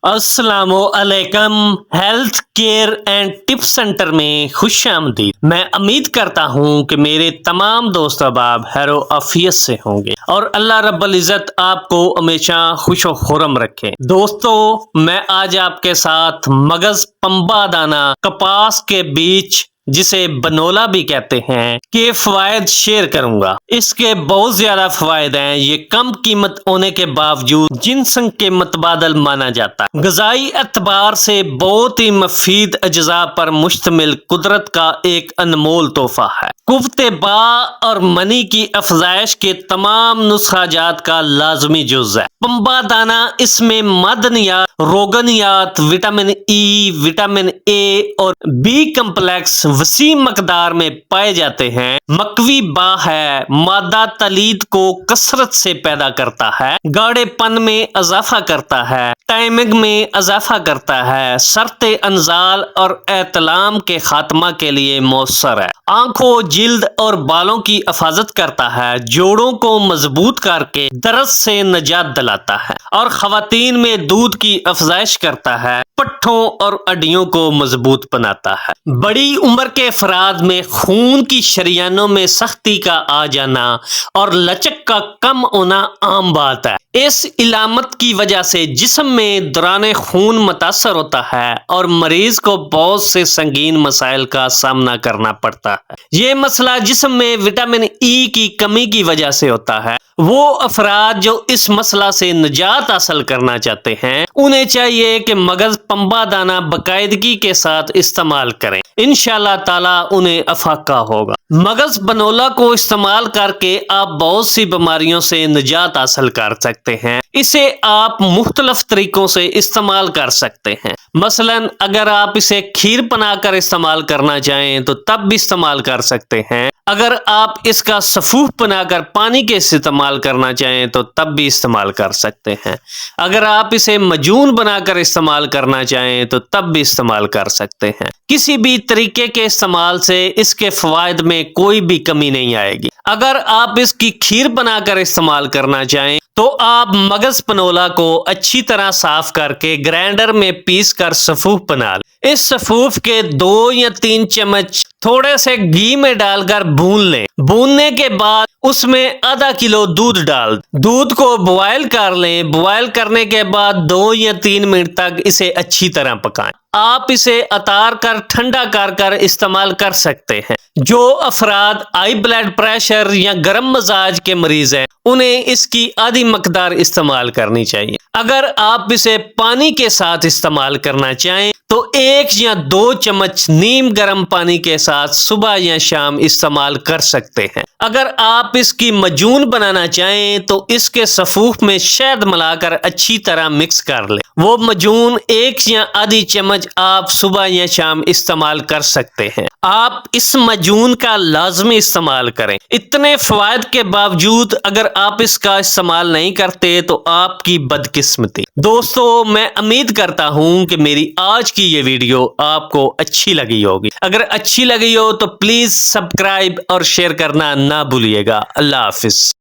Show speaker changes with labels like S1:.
S1: السلام علیکم، health care and tip centre میں خوش آمدید۔ میں امید کرتا ہوں کہ میرے تمام دوست احباب خیر و عافیت سے ہوں گے اور اللہ رب العزت آپ کو ہمیشہ خوش و خرم رکھے۔ دوستو، میں آج آپ کے ساتھ مغز، پنبہ دانہ، کپاس کے بیج جسے بنولا بھی کہتے ہیں کے فوائد شیئر کروں گا۔ اس کے بہت زیادہ فوائد ہیں۔ یہ کم قیمت ہونے کے باوجود جنسنگ کے متبادل مانا جاتا ہے۔ غذائی اعتبار سے بہت ہی مفید اجزاء پر مشتمل قدرت کا ایک انمول تحفہ ہے۔ قوت با اور منی کی افزائش کے تمام نسخہ جات کا لازمی جز ہے۔ پنبہ دانہ، اس میں معدنیات، روگنیات، وٹامن ای، وٹامن اے اور بی کمپلیکس وسیع مقدار میں پائے جاتے ہیں۔ مکوی با ہے، مادہ تلید کو کثرت سے پیدا کرتا ہے، گاڑے پن میں اضافہ کرتا ہے، ٹائمنگ میں اضافہ کرتا ہے، سرط انزال اور احتلام کے خاتمہ کے لیے مؤثر ہے، آنکھوں، جلد اور بالوں کی حفاظت کرتا ہے، جوڑوں کو مضبوط کر کے درد سے نجات دلاتا ہے اور خواتین میں دودھ کی افزائش کرتا ہے، پٹھوں اور ہڈیوں کو مضبوط بناتا ہے۔ بڑی عمر کے افراد میں خون کی شریانوں میں سختی کا آ جانا اور لچک کا کم ہونا عام بات ہے۔ اس علامت کی وجہ سے جسم میں دوران خون متاثر ہوتا ہے اور مریض کو بہت سے سنگین مسائل کا سامنا کرنا پڑتا ہے۔ یہ مسئلہ جسم میں وٹامن ای کی کمی کی وجہ سے ہوتا ہے۔ وہ افراد جو اس مسئلہ سے نجات حاصل کرنا چاہتے ہیں، انہیں چاہیے کہ مغز پنبہ دانہ باقاعدگی کے ساتھ استعمال کریں۔ انشاءاللہ تعالی انہیں افاقہ ہوگا۔ مغز بنولا کو استعمال کر کے آپ بہت سی بیماریوں سے نجات حاصل کر سکتے ہیں۔ اسے آپ مختلف طریقوں سے استعمال کر سکتے ہیں۔ مثلا اگر آپ اسے کھیر بنا کر استعمال کرنا چاہیں تو تب بھی استعمال کر سکتے ہیں۔ اگر آپ اس کا سفوف بنا کر پانی کے استعمال کرنا چاہیں تو تب بھی استعمال کر سکتے ہیں۔ اگر آپ اسے مجون بنا کر استعمال کرنا چاہیں تو تب بھی استعمال کر سکتے ہیں۔ کسی بھی طریقے کے استعمال سے اس کے فوائد میں کوئی بھی کمی نہیں آئے گی۔ اگر آپ اس کی کھیر بنا کر استعمال کرنا چاہیں تو آپ مغز پنولا کو اچھی طرح صاف کر کے گرائنڈر میں پیس کر سفوف بنا لیں۔ اس سفوف کے 2 یا 3 چمچ تھوڑے سے گھی میں ڈال کر بھون لیں۔ بھوننے کے بعد اس میں آدھا کلو دودھ ڈال دیں۔ دودھ کو بوائل کر لیں۔ بوائل کرنے کے بعد 2 یا 3 منٹ تک اسے اچھی طرح پکائیں۔ آپ اسے اتار کر ٹھنڈا کر استعمال کر سکتے ہیں۔ جو افراد ہائی بلڈ پریشر یا گرم مزاج کے مریض ہیں، انہیں اس کی آدھی مقدار استعمال کرنی چاہیے۔ اگر آپ اسے پانی کے ساتھ استعمال کرنا چاہیں تو 1 یا 2 چمچ نیم گرم پانی کے ساتھ صبح یا شام استعمال کر سکتے ہیں۔ اگر آپ اس کی مجون بنانا چاہیں تو اس کے سفوف میں شہد ملا کر اچھی طرح مکس کر لیں۔ وہ مجون 1 یا آدھی چمچ آپ صبح یا شام استعمال کر سکتے ہیں۔ آپ اس مجون کا لازمی استعمال کریں۔ اتنے فوائد کے باوجود اگر آپ اس کا استعمال نہیں کرتے تو آپ کی بدقسمتی۔ دوستو، میں امید کرتا ہوں کہ میری آج کی یہ ویڈیو آپ کو اچھی لگی ہوگی۔ اگر اچھی لگی ہو تو پلیز سبسکرائب اور شیئر کرنا نہ بھولیے گا۔ اللہ حافظ۔